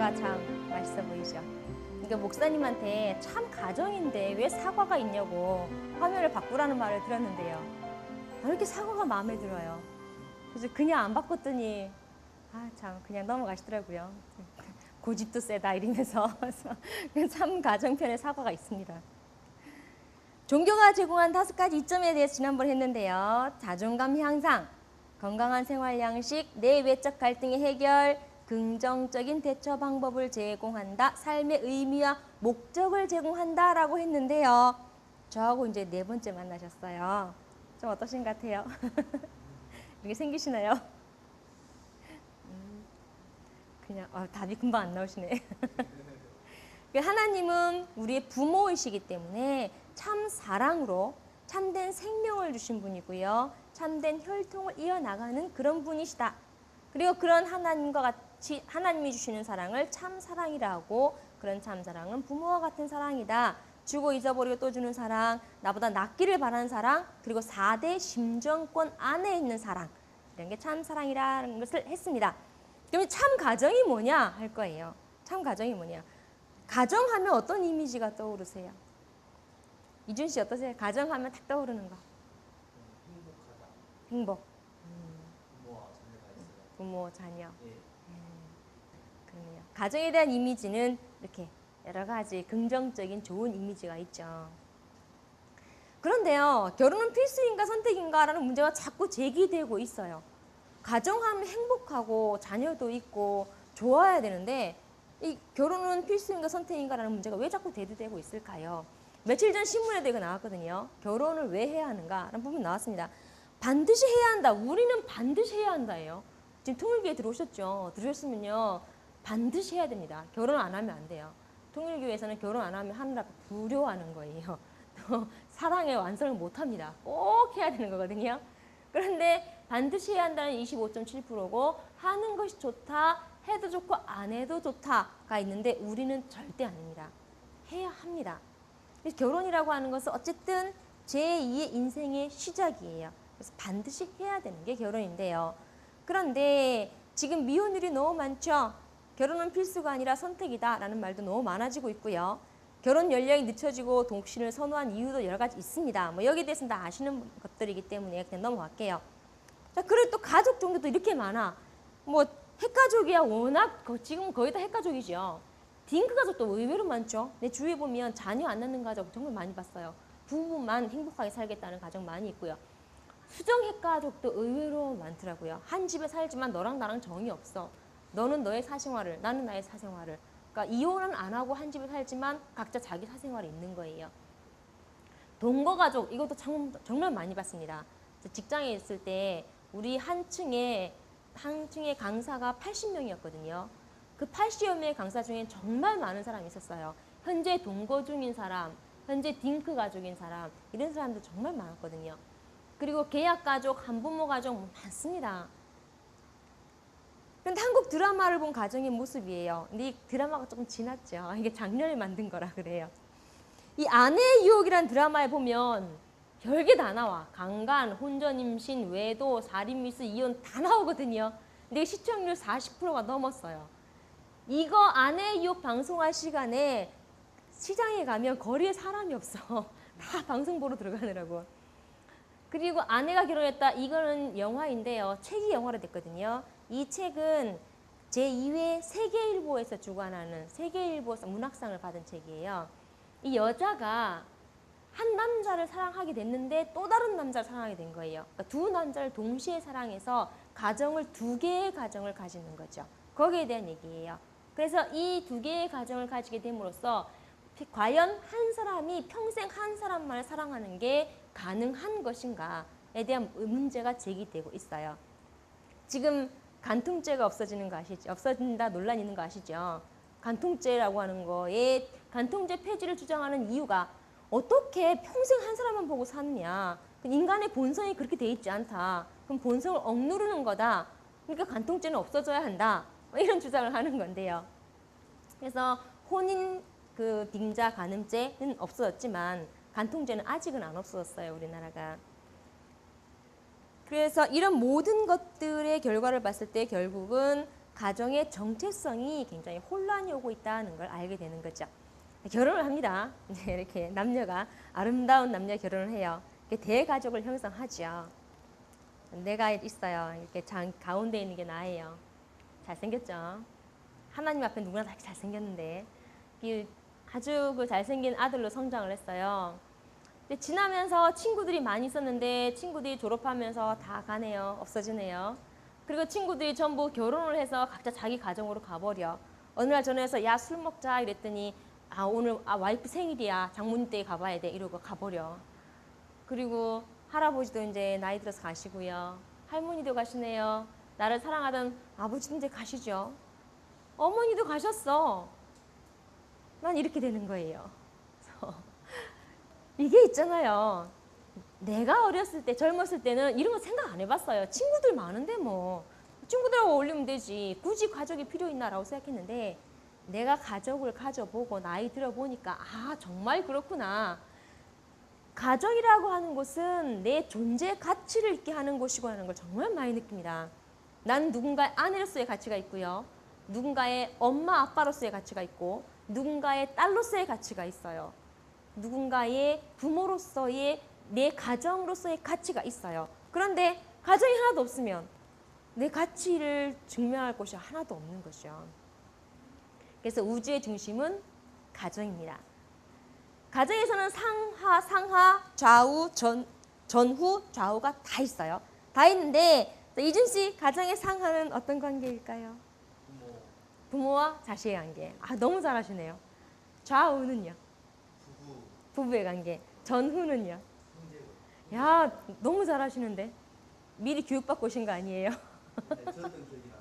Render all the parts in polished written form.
사과가 참 맛있어 보이죠. 그러니까 목사님한테 참 가정인데 왜 사과가 있냐고 화면을 바꾸라는 말을 들었는데요. 왜 이렇게 사과가 마음에 들어요. 그래서 그냥 안 바꿨더니 참 그냥 넘어가시더라고요. 고집도 세다 이러면서 참 가정편에 사과가 있습니다. 종교가 제공한 5가지 이점에 대해서 지난번 했는데요. 자존감 향상, 건강한 생활 양식, 내 외적 갈등의 해결, 긍정적인 대처 방법을 제공한다, 삶의 의미와 목적을 제공한다 라고 했는데요. 저하고 이제 4번째 만나셨어요. 좀 어떠신 것 같아요? 이렇게 생기시나요? 그냥 답이 금방 안 나오시네. 하나님은 우리의 부모이시기 때문에 참 사랑으로 참된 생명을 주신 분이고요. 참된 혈통을 이어나가는 그런 분이시다. 그리고 그런 하나님과 같이 하나님이 주시는 사랑을 참 사랑이라 하고, 그런 참 사랑은 부모와 같은 사랑이다. 주고 잊어버리고 또 주는 사랑, 나보다 낫기를 바라는 사랑, 그리고 4대 심정권 안에 있는 사랑, 이런 게 참 사랑이라는 것을 했습니다. 그러면 참 가정이 뭐냐 할 거예요. 참 가정이 뭐냐. 가정하면 어떤 이미지가 떠오르세요? 이준 씨 어떠세요? 가정하면 딱 떠오르는 거. 행복하다. 행복. 부모와 자녀가 있어요. 부모, 자녀. 예. 그러네요. 가정에 대한 이미지는 이렇게 여러 가지 긍정적인 좋은 이미지가 있죠. 그런데요, 결혼은 필수인가 선택인가라는 문제가 자꾸 제기되고 있어요. 가정하면 행복하고 자녀도 있고 좋아야 되는데, 이 결혼은 필수인가 선택인가라는 문제가 왜 자꾸 대두되고 있을까요? 며칠 전 신문에도 이거 나왔거든요. 결혼을 왜 해야 하는가라는 부분 나왔습니다. 반드시 해야 한다. 우리는 반드시 해야 한다예요. 지금 통일교회 들어오셨죠? 들으셨으면요, 반드시 해야 됩니다. 결혼 안 하면 안 돼요. 통일교회에서는 결혼 안 하면 하느라고 두려워하는 거예요. 사랑의 완성을 못 합니다. 꼭 해야 되는 거거든요. 그런데 반드시 해야 한다는 25.7%고, 하는 것이 좋다, 해도 좋고 안 해도 좋다가 있는데 우리는 절대 아닙니다. 해야 합니다. 결혼이라고 하는 것은 어쨌든 제2의 인생의 시작이에요. 그래서 반드시 해야 되는 게 결혼인데요. 그런데 지금 미혼율이 너무 많죠. 결혼은 필수가 아니라 선택이다 라는 말도 너무 많아지고 있고요. 결혼 연령이 늦춰지고 독신을 선호한 이유도 여러 가지 있습니다. 뭐 여기에 대해서는 다 아시는 것들이기 때문에 그냥 넘어갈게요. 자, 그리고 또 가족 종류도 이렇게 많아. 뭐 핵가족이야 워낙 지금 거의 다 핵가족이죠. 딩크 가족도 의외로 많죠. 내 주위에 보면 자녀 안 낳는 가족 정말 많이 봤어요. 부부만 행복하게 살겠다는 가정 많이 있고요. 수정 핵가족도 의외로 많더라고요. 한 집에 살지만 너랑 나랑 정이 없어. 너는 너의 사생활을, 나는 나의 사생활을. 그러니까 이혼은 안 하고 한 집에 살지만 각자 자기 사생활이 있는 거예요. 동거가족, 이것도 정말 많이 봤습니다. 직장에 있을 때 우리 한 층에 강사가 80명이었거든요. 그 80여 명의 강사 중에 정말 많은 사람이 있었어요. 현재 동거 중인 사람, 현재 딩크 가족인 사람, 이런 사람들 정말 많았거든요. 그리고 계약 가족, 한부모 가족 많습니다. 그런데 한국 드라마를 본 가정의 모습이에요. 근데 이 드라마가 조금 지났죠. 이게 작년에 만든 거라 그래요. 이 아내의 유혹이란 드라마에 보면 별게 다 나와. 강간, 혼전 임신, 외도, 살인 미수, 이혼 다 나오거든요. 근데 시청률 40%가 넘었어요. 이거 아내의 유혹 방송할 시간에 시장에 가면 거리에 사람이 없어. 다 방송 보러 들어가느라고. 그리고 아내가 결혼했다. 이거는 영화인데요. 책이 영화로 됐거든요. 이 책은 제2회 세계일보에서 주관하는 세계일보 문학상을 받은 책이에요. 이 여자가 한 남자를 사랑하게 됐는데 또 다른 남자를 사랑하게 된 거예요. 그러니까 두 남자를 동시에 사랑해서 두 개의 가정을 가지는 거죠. 거기에 대한 얘기예요. 그래서 이 2개의 가정을 가지게 됨으로써 과연 한 사람이 평생 한 사람만을 사랑하는 게 가능한 것인가에 대한 문제가 제기되고 있어요. 지금 간통죄가 없어지는 거 아시죠? 없어진다 논란이 있는 거 아시죠? 간통죄라고 하는 거에 간통죄 폐지를 주장하는 이유가 어떻게 평생 한 사람만 보고 사느냐. 인간의 본성이 그렇게 돼 있지 않다. 그럼 본성을 억누르는 거다. 그러니까 간통죄는 없어져야 한다. 이런 주장을 하는 건데요. 그래서 혼인 빙자 간음죄는 없어졌지만 간통죄는 아직은 안 없어졌어요. 우리나라가. 그래서 이런 모든 것들의 결과를 봤을 때 결국은 가정의 정체성이 굉장히 혼란이 오고 있다는 걸 알게 되는 거죠. 결혼을 합니다. 네, 이렇게 남녀가 아름다운 남녀 결혼을 해요. 대가족을 형성하죠. 내가 있어요. 이렇게 가운데 있는 게 나예요. 잘생겼죠. 하나님 앞에 누구나 다 잘생겼는데 아주 그 잘생긴 아들로 성장을 했어요. 근데 지나면서 친구들이 많이 있었는데 친구들이 졸업하면서 다 가네요. 없어지네요. 그리고 친구들이 전부 결혼을 해서 각자 자기 가정으로 가버려. 어느 날 전화해서 야, 술 먹자 이랬더니 오늘 와이프 생일이야. 장모님 댁에 가봐야 돼. 이러고 가버려. 그리고 할아버지도 이제 나이 들어서 가시고요. 할머니도 가시네요. 나를 사랑하던 아버지도 이제 가시죠. 어머니도 가셨어. 난 이렇게 되는 거예요. 이게 있잖아요. 내가 어렸을 때, 젊었을 때는 이런 거 생각 안 해봤어요. 친구들 많은데 뭐. 친구들하고 어울리면 되지. 굳이 가족이 필요 있나라고 생각했는데 내가 가족을 가져보고 나이 들어보니까 정말 그렇구나. 가정이라고 하는 것은 내 존재 가치를 있게 하는 곳이고 하는 걸 정말 많이 느낍니다. 나는 누군가의 아내로서의 가치가 있고요. 누군가의 엄마, 아빠로서의 가치가 있고 누군가의 딸로서의 가치가 있어요. 누군가의 부모로서의 내 가정으로서의 가치가 있어요. 그런데 가정이 하나도 없으면 내 가치를 증명할 곳이 하나도 없는 것이죠. 그래서 우주의 중심은 가정입니다. 가정에서는 상하, 좌우, 전후, 좌우가 다 있어요. 다 있는데 이준 씨, 가정의 상하는 어떤 관계일까요? 부모와 자식의 관계. 너무 잘하시네요. 좌우는요? 부부의 관계. 전후는요? 야, 너무 잘하시는데. 미리 교육받고 오신 거 아니에요? 네, 들었던 기억이 납니다.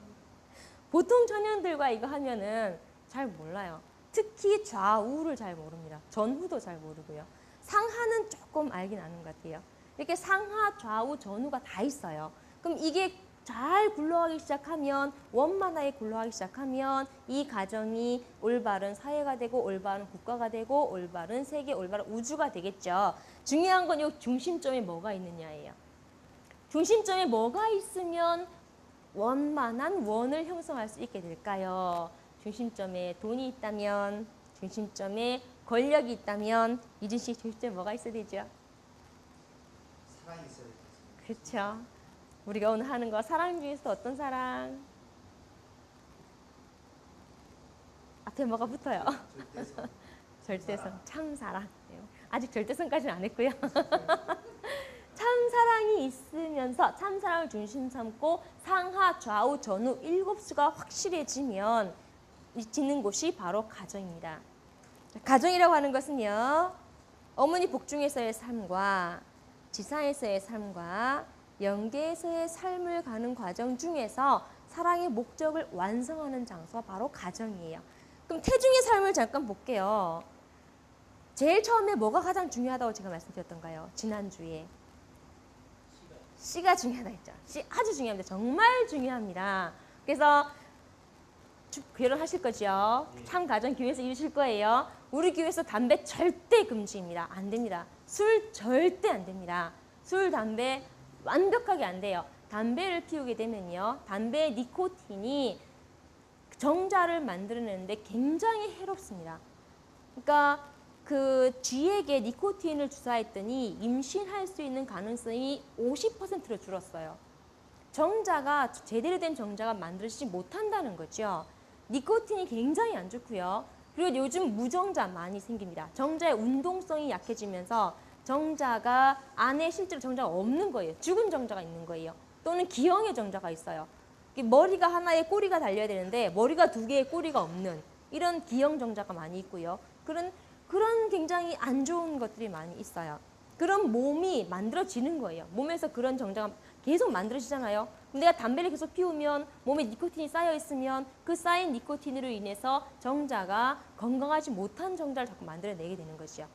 보통 청년들과 이거 하면은 잘 몰라요. 특히 좌우를 잘 모릅니다. 전후도 잘 모르고요. 상하는 조금 알긴 아는 것 같아요. 이렇게 상하, 좌우, 전후가 다 있어요. 그럼 이게 잘 굴러가기 시작하면, 원만하게 굴러가기 시작하면 이 가정이 올바른 사회가 되고 올바른 국가가 되고 올바른 세계, 올바른 우주가 되겠죠. 중요한 건 이 중심점에 뭐가 있느냐예요. 중심점에 뭐가 있으면 원만한 원을 형성할 수 있게 될까요? 중심점에 돈이 있다면, 중심점에 권력이 있다면 이준 씨 중심점에 뭐가 있어야 되죠? 사랑이 있어야 되겠습니다. 그렇죠. 우리가 오늘 하는 거 사랑 중에서 어떤 사랑? 앞에 뭐가 붙어요? 절대선. 절대선, 참사랑. 아직 절대선까지는 안 했고요. 참사랑이 있으면서 참사랑을 중심 삼고 상하, 좌우, 전후 7수가 확실해지면 짓는 곳이 바로 가정입니다. 가정이라고 하는 것은요. 어머니 복중에서의 삶과 지상에서의 삶과 영계에서의 삶을 가는 과정 중에서 사랑의 목적을 완성하는 장소가 바로 가정이에요. 그럼 태중의 삶을 잠깐 볼게요. 제일 처음에 뭐가 가장 중요하다고 제가 말씀드렸던가요? 지난주에. 씨가 중요하다 했죠. 씨 아주 중요합니다. 정말 중요합니다. 그래서 결혼하실 거죠. 참 가정 교회에서 이루실 거예요. 우리 교회에서 담배 절대 금지입니다. 안 됩니다. 술 절대 안 됩니다. 술, 담배 완벽하게 안 돼요. 담배를 피우게 되면요. 담배의 니코틴이 정자를 만들어내는데 굉장히 해롭습니다. 그러니까 그 쥐에게 니코틴을 주사했더니 임신할 수 있는 가능성이 50%로 줄었어요. 정자가 제대로 된 정자가 만들어지지 못한다는 거죠. 니코틴이 굉장히 안 좋고요. 그리고 요즘 무정자 많이 생깁니다. 정자의 운동성이 약해지면서 정자가 안에 실제로 정자가 없는 거예요. 죽은 정자가 있는 거예요. 또는 기형의 정자가 있어요. 머리가 하나에 꼬리가 달려야 되는데 머리가 2개의 꼬리가 없는 이런 기형 정자가 많이 있고요. 그런 굉장히 안 좋은 것들이 많이 있어요. 그런 몸이 만들어지는 거예요. 몸에서 그런 정자가 계속 만들어지잖아요. 내가 담배를 계속 피우면 몸에 니코틴이 쌓여 있으면 그 쌓인 니코틴으로 인해서 정자가 건강하지 못한 정자를 자꾸 만들어내게 되는 것이죠.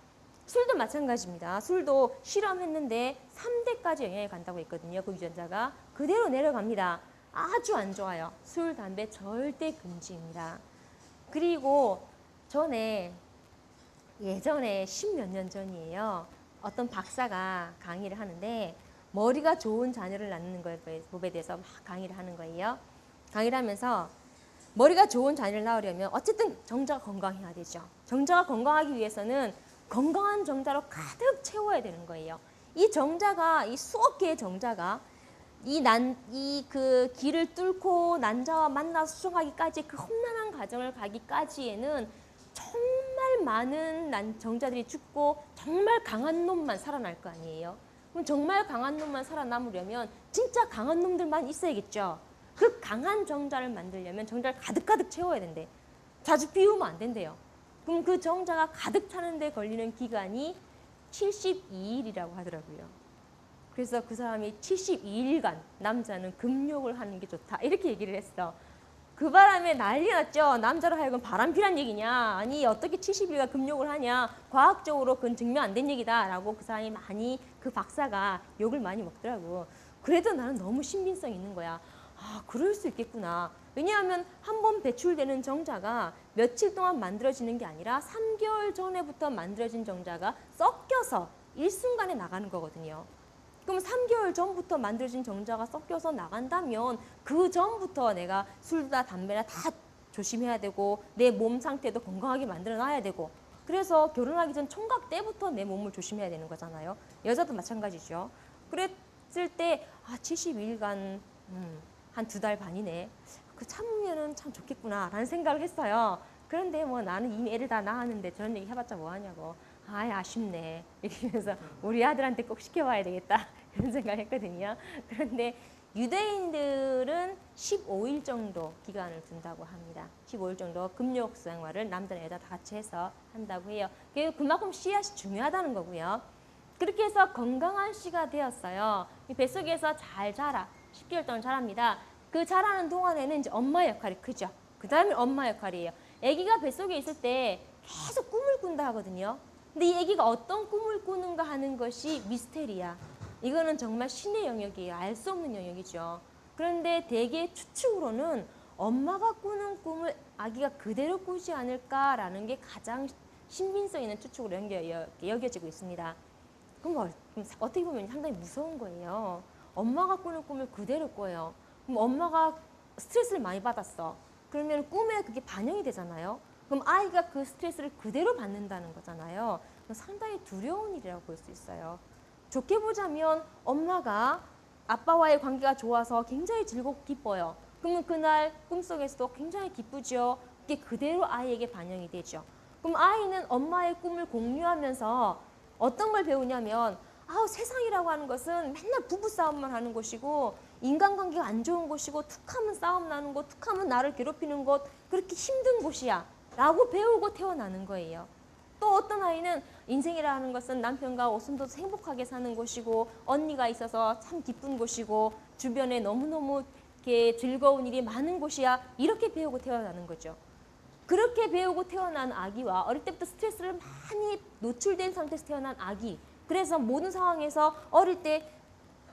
술도 마찬가지입니다. 술도 실험했는데 3대까지 영향이 간다고 했거든요. 그 유전자가 그대로 내려갑니다. 아주 안 좋아요. 술, 담배 절대 금지입니다. 그리고 예전에 10몇 년 전이에요. 어떤 박사가 강의를 하는데 머리가 좋은 자녀를 낳는 법에 대해서 막 강의를 하는 거예요. 강의를 하면서 머리가 좋은 자녀를 낳으려면 어쨌든 정자가 건강해야 되죠. 정자가 건강하기 위해서는 건강한 정자로 가득 채워야 되는 거예요. 이 정자가, 이 수억 개의 정자가 그 길을 뚫고 난자와 만나서 수정하기까지 그 험난한 과정을 가기까지에는 정말 많은 정자들이 죽고 정말 강한 놈만 살아날 거 아니에요. 그럼 정말 강한 놈만 살아남으려면 진짜 강한 놈들만 있어야겠죠. 그 강한 정자를 만들려면 정자를 가득 채워야 된대. 자주 비우면 안 된대요. 그럼 그 정자가 가득 차는 데 걸리는 기간이 72일이라고 하더라고요. 그래서 그 사람이 72일간 남자는 금욕을 하는 게 좋다. 이렇게 얘기를 했어. 그 바람에 난리 났죠. 남자로 하여금 바람피란 얘기냐. 아니 어떻게 70일간 금욕을 하냐. 과학적으로 그건 증명 안 된 얘기다. 라고 그 사람이 많이 그 박사가 욕을 많이 먹더라고. 그래도 나는 너무 신빙성 있는 거야. 아 그럴 수 있겠구나. 왜냐하면 한 번 배출되는 정자가 며칠 동안 만들어지는 게 아니라 3개월 전에부터 만들어진 정자가 섞여서 일순간에 나가는 거거든요. 그럼 3개월 전부터 만들어진 정자가 섞여서 나간다면 그 전부터 내가 술이나 담배나 다 조심해야 되고 내 몸 상태도 건강하게 만들어 놔야 되고 그래서 결혼하기 전 총각 때부터 내 몸을 조심해야 되는 거잖아요. 여자도 마찬가지죠. 그랬을 때 72일간 한 2달 반이네. 그 참으면은 참 좋겠구나 라는 생각을 했어요. 그런데 뭐 나는 이미 애를 다 낳았는데 저런 얘기 해봤자 뭐하냐고. 아쉽네. 이러면서 우리 아들한테 꼭 시켜봐야 되겠다. 이런 생각을 했거든요. 그런데 유대인들은 15일 정도 기간을 둔다고 합니다. 15일 정도 금욕 생활을 남자나 여자 다 같이 해서 한다고 해요. 그만큼 씨앗이 중요하다는 거고요. 그렇게 해서 건강한 씨가 되었어요. 뱃속에서 잘 자라. 10개월 동안 자랍니다. 그 자라는 동안에는 이제 엄마 역할이 크죠. 그 다음에 엄마 역할이에요. 아기가 뱃속에 있을 때 계속 꿈을 꾼다 하거든요. 근데 이 아기가 어떤 꿈을 꾸는가 하는 것이 미스테리야. 이거는 정말 신의 영역이에요. 알 수 없는 영역이죠. 그런데 대개 추측으로는 엄마가 꾸는 꿈을 아기가 그대로 꾸지 않을까라는 게 가장 신빙성 있는 추측으로 여겨지고 있습니다. 그럼 어떻게 보면 상당히 무서운 거예요. 엄마가 꾸는 꿈을 그대로 꿔요. 그럼 엄마가 스트레스를 많이 받았어. 그러면 꿈에 그게 반영이 되잖아요. 그럼 아이가 그 스트레스를 그대로 받는다는 거잖아요. 상당히 두려운 일이라고 볼 수 있어요. 좋게 보자면 엄마가 아빠와의 관계가 좋아서 굉장히 즐겁고 기뻐요. 그러면 그날 꿈속에서도 굉장히 기쁘죠. 그게 그대로 아이에게 반영이 되죠. 그럼 아이는 엄마의 꿈을 공유하면서 어떤 걸 배우냐면 세상이라고 하는 것은 맨날 부부싸움만 하는 곳이고 인간관계가 안 좋은 곳이고 툭하면 싸움 나는 곳, 툭하면 나를 괴롭히는 곳 그렇게 힘든 곳이야 라고 배우고 태어나는 거예요. 또 어떤 아이는 인생이라는 것은 남편과 오순도순 행복하게 사는 곳이고 언니가 있어서 참 기쁜 곳이고 주변에 너무너무 이렇게 즐거운 일이 많은 곳이야 이렇게 배우고 태어나는 거죠. 그렇게 배우고 태어난 아기와 어릴 때부터 스트레스를 많이 노출된 상태에서 태어난 아기 그래서 모든 상황에서 어릴 때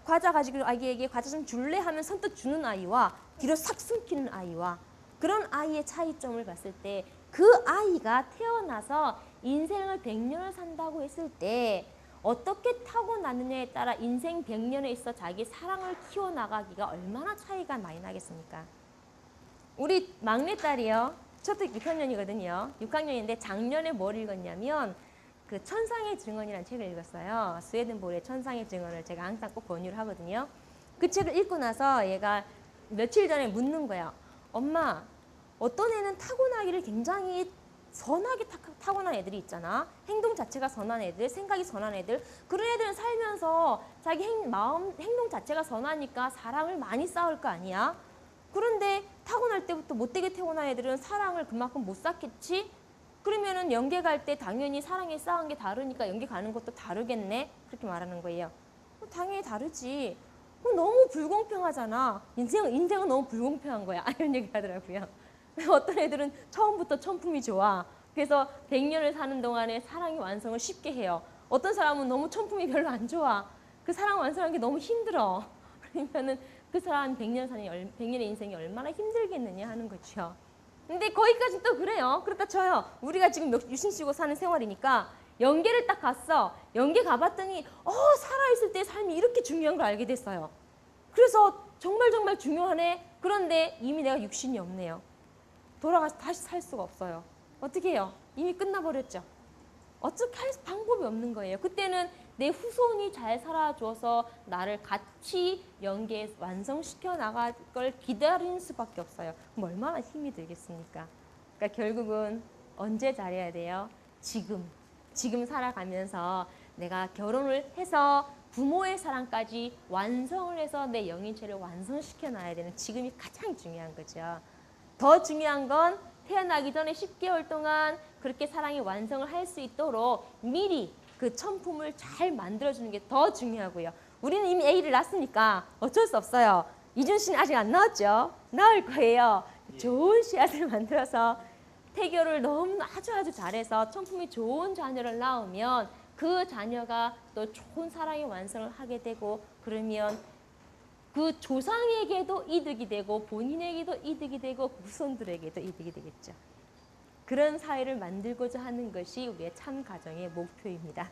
과자 가지고 아기에게 과자 좀 줄래 하면 선뜻 주는 아이와 뒤로 싹 숨기는 아이와 그런 아이의 차이점을 봤을 때 그 아이가 태어나서 인생을 100년을 산다고 했을 때 어떻게 타고나느냐에 따라 인생 100년에 있어 자기 사랑을 키워나가기가 얼마나 차이가 많이 나겠습니까? 우리 막내딸이요. 초등학교 6학년이거든요. 6학년인데 작년에 뭘 읽었냐면 그 천상의 증언이라는 책을 읽었어요. 스웨덴볼의 천상의 증언을 제가 항상 꼭 권유를 하거든요. 그 책을 읽고 나서 얘가 며칠 전에 묻는 거야. 엄마, 어떤 애는 타고나기를 굉장히 선하게 타고난 애들이 있잖아. 행동 자체가 선한 애들, 생각이 선한 애들. 그런 애들은 살면서 자기 행동 자체가 선하니까 사랑을 많이 쌓을 거 아니야. 그런데 타고날 때부터 못되게 태어난 애들은 사랑을 그만큼 못 쌓겠지? 그러면은 연계 갈 때 당연히 사랑에 쌓은 게 다르니까 연계 가는 것도 다르겠네? 그렇게 말하는 거예요. 당연히 다르지. 너무 불공평하잖아. 인생은 너무 불공평한 거야. 이런 얘기 하더라고요. 어떤 애들은 처음부터 천품이 좋아. 그래서 100년을 사는 동안에 사랑의 완성을 쉽게 해요. 어떤 사람은 너무 천품이 별로 안 좋아. 그 사랑 완성하는 게 너무 힘들어. 그러면은 그 사람 100년의 인생이 얼마나 힘들겠느냐 하는 거죠. 근데 거기까지 또 그래요. 그렇다 쳐요. 우리가 지금 유신 쉬고 사는 생활이니까 연계를 딱 갔어. 연계 가봤더니 살아있을 때 삶이 이렇게 중요한 걸 알게 됐어요. 그래서 정말 중요하네. 그런데 이미 내가 육신이 없네요. 돌아가서 다시 살 수가 없어요. 어떻게 해요? 이미 끝나버렸죠. 어떻게 할 방법이 없는 거예요. 그때는 내 후손이 잘 살아줘서 나를 같이 연계해서 완성시켜 나갈 걸 기다리는 수밖에 없어요. 그럼 얼마나 힘이 들겠습니까? 그러니까 결국은 언제 잘해야 돼요? 지금 살아가면서 내가 결혼을 해서 부모의 사랑까지 완성을 해서 내 영인체를 완성시켜 놔야 되는 지금이 가장 중요한 거죠. 더 중요한 건 태어나기 전에 10개월 동안 그렇게 사랑이 완성을 할 수 있도록 미리 그 천품을 잘 만들어주는 게 더 중요하고요. 우리는 이미 아기를 낳았으니까 어쩔 수 없어요. 이준 씨는 아직 안 낳았죠? 낳을 거예요. 좋은 씨앗을 만들어서 태교를 너무 아주 잘해서 천품이 좋은 자녀를 낳으면 그 자녀가 또 좋은 사랑의 완성을 하게 되고 그러면 그 조상에게도 이득이 되고 본인에게도 이득이 되고 후손들에게도 이득이 되겠죠. 그런 사회를 만들고자 하는 것이 우리의 참 가정의 목표입니다.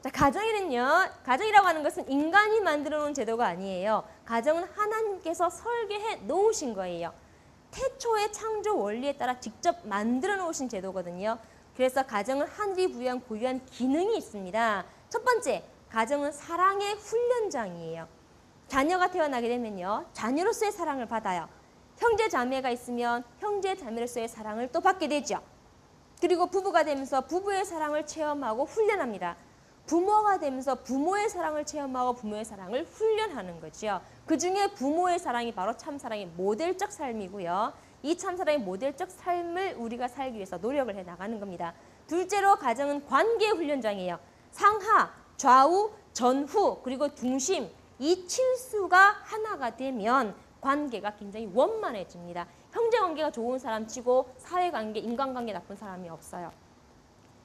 자, 가정이라고 하는 것은 인간이 만들어 놓은 제도가 아니에요. 가정은 하나님께서 설계해 놓으신 거예요. 태초의 창조 원리에 따라 직접 만들어 놓으신 제도거든요. 그래서 가정은 하늘이 부여한 고유한 기능이 있습니다. 첫 번째, 가정은 사랑의 훈련장이에요. 자녀가 태어나게 되면요, 자녀로서의 사랑을 받아요. 형제 자매가 있으면 형제 자매로서의 사랑을 또 받게 되죠. 그리고 부부가 되면서 부부의 사랑을 체험하고 훈련합니다. 부모가 되면서 부모의 사랑을 체험하고 부모의 사랑을 훈련하는 거죠. 그 중에 부모의 사랑이 바로 참사랑의 모델적 삶이고요. 이 참사랑의 모델적 삶을 우리가 살기 위해서 노력을 해 나가는 겁니다. 둘째로 가정은 관계의 훈련장이에요. 상하, 좌우, 전후, 그리고 중심, 이 칠수가 하나가 되면 관계가 굉장히 원만해집니다. 형제관계가 좋은 사람 치고 사회관계, 인간관계 나쁜 사람이 없어요.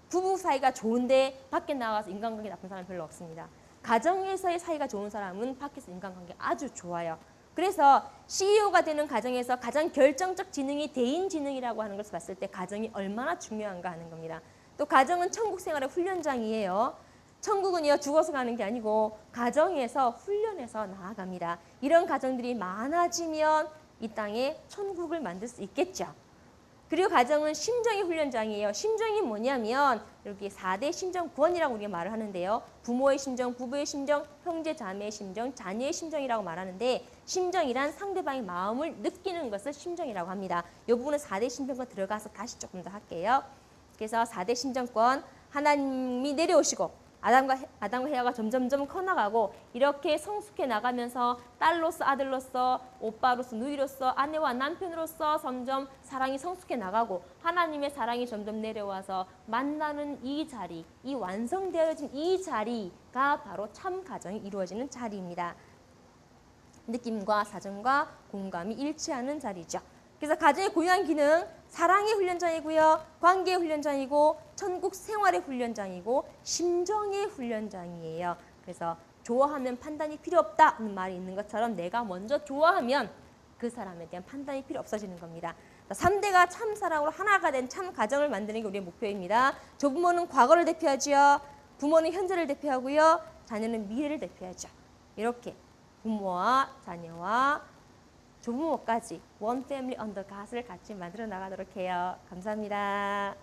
부부 사이가 좋은데 밖에 나가서 인간관계 나쁜 사람 별로 없습니다. 가정에서의 사이가 좋은 사람은 밖에서 인간관계 아주 좋아요. 그래서 CEO가 되는 가정에서 가장 결정적 지능이 대인 지능이라고 하는 것을 봤을 때 가정이 얼마나 중요한가 하는 겁니다. 또 가정은 천국 생활의 훈련장이에요. 천국은요, 죽어서 가는 게 아니고 가정에서 훈련해서 나아갑니다. 이런 가정들이 많아지면 이 땅에 천국을 만들 수 있겠죠. 그리고 가정은 심정의 훈련장이에요. 심정이 뭐냐면 여기 4대 심정구원이라고 우리가 말을 하는데요. 부모의 심정, 부부의 심정, 형제 자매의 심정, 자녀의 심정이라고 말하는데 심정이란 상대방의 마음을 느끼는 것을 심정이라고 합니다. 이 부분은 4대 심정권 들어가서 다시 조금 더 할게요. 그래서 4대 심정권, 하나님이 내려오시고 아담과 헤아가 점점점 커나가고 이렇게 성숙해 나가면서 딸로서 아들로서 오빠로서 누이로서 아내와 남편으로서 점점 사랑이 성숙해 나가고 하나님의 사랑이 점점 내려와서 만나는 이 자리, 이 완성되어진 이 자리가 바로 참 가정이 이루어지는 자리입니다. 느낌과 사정과 공감이 일치하는 자리죠. 그래서 가정의 고유한 기능, 사랑의 훈련장이고요, 관계의 훈련장이고, 천국 생활의 훈련장이고, 심정의 훈련장이에요. 그래서 좋아하면 판단이 필요 없다는 말이 있는 것처럼 내가 먼저 좋아하면 그 사람에 대한 판단이 필요 없어지는 겁니다. 3대가 참사랑으로 하나가 된 참 가정을 만드는 게 우리의 목표입니다. 조부모는 과거를 대표하죠. 부모는 현재를 대표하고요. 자녀는 미래를 대표하죠. 이렇게 부모와 자녀와 조부모까지 원 패밀리 언더 갓을 같이 만들어 나가도록 해요. 감사합니다.